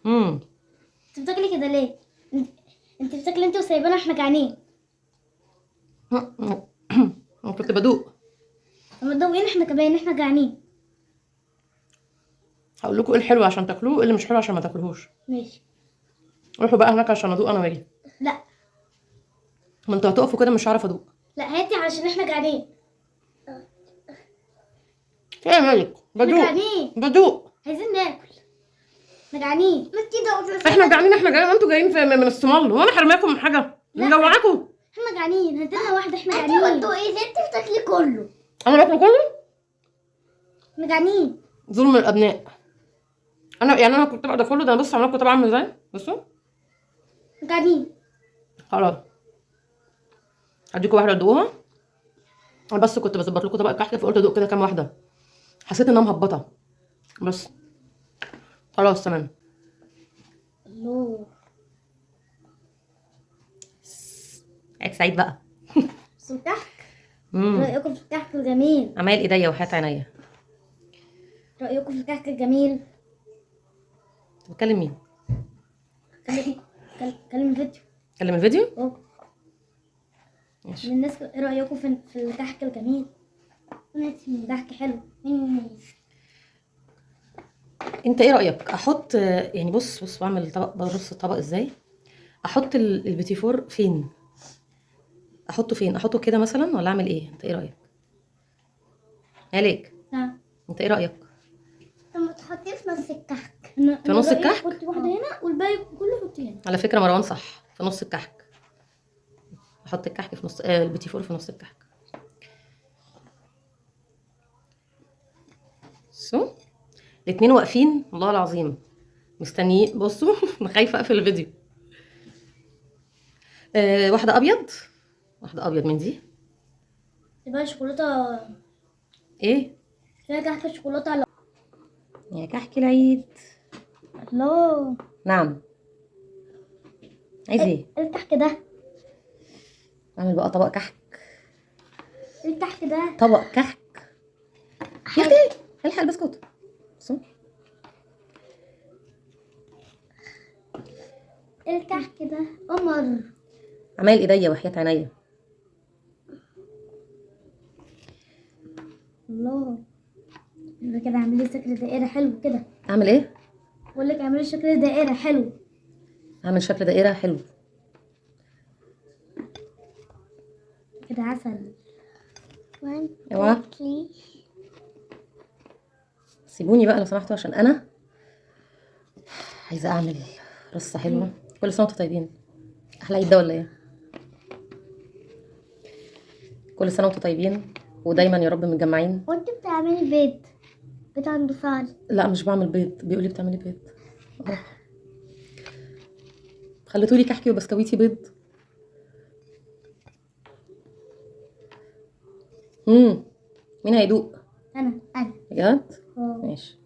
امم انت بتاكلي كده ليه؟ انت بتاكلي انت وسايبانا احنا جعانين. انا كنت بدوق. لما تدوقين احنا كمان احنا جعانين. هقول لكم ايه الحلو عشان تاكلوه وايه اللي مش حلو عشان ما تاكلوهوش. ماشي. روحوا بقى هناك عشان ادوق انا واجي. لا ما انتوا هتقفوا كده مش هعرف ادوق. لا هاتي عشان احنا جعانين. ايه مالك؟ احنا بدوق. جعانين بدوق. عايزين ناكل. احنا جعانين. ما كده احنا جعانين. احنا جايين انتوا جايين من الصومال وانا حرماكم من حاجه؟ لا. مجوعاكم. احنا جعانين هاتلنا واحدة احنا جعانين. انتوا ايه انت بتاكلي كله. انا باكل كله. احنا جعانين. ظلم الابناء. انا كنت بقى ده كله ده. انا بص عامله كنت بعمل ازاي. بصوا. جعانين. خلاص هديكوا واحده تدوقوها. انا بس كنت بظبط لكم طبق الكحك فقلت ادوق كده كام واحده. حسيت انها مهبطه بس. خلاص تمام. الله. عيد سعيد بقى. بس الكحك. رأيكم في الكحك الجميل؟ عمايل ايديا وحياة عينيا. رأيكم في الكحك الجميل؟ بتكلم مين؟ كلم الفيديو. كلم الفيديو. أوه. ماشي. للناس ايه رأيكم في الكحك الجميل؟ الكحك حلو. انت ايه رايك احط يعني بص بعمل طبق برص الطبق ازاي. احط البيتي فور فين؟ احطه فين؟ احطه كده مثلا ولا اعمل ايه؟ انت ايه رايك؟ مالك؟ نعم. انت ايه رايك؟ لما تحطيه في نص الكحك. في نص الكحك؟ حطي واحدة هنا والباقي كله حطيه هنا. على فكره مروان صح. في نص الكحك. احط الكحك في نص البيتي فور في نص الكحك. شو الاتنين واقفين والله العظيم مستنيين. بصوا انا خايفه اقفل الفيديو. واحده ابيض. واحده ابيض من دي. يبقى شوكولاتة. ايه فيها كحك شوكولاتة على. يا كحك العيد. الله. نعم. عايز ايه؟ الكحك ده. اعمل بقى طبق كحك. الكحك ده. طبق كحك. يا اختي الحق البسكوت. بصوا. الكحك ده قمر. عمايل ايديا وحياة عينيا. الله. يبقى كده اعملي شكل دائرة حلو كده. اعمل ايه؟ بقول لك اعملي شكل دائرة حلو. اعمل شكل دائرة حلو. كده عسل. اوعى سيبوني بقى لو سمحتوا عشان انا عايزه اعمل رصه حلوه. كل سنه وانتم طيبين. احلى عيد ده ولا ايه؟ كل سنه وانتم طيبين ودايما يا رب متجمعين. وانت بتعملي بيض عنده فعل. لا مش بعمل بيض. بيقول لي بتعملي بيض. خليتولي كحكي وبسكويتي بيض. مين هيدوق؟ انا بجد؟ اه. ماشي.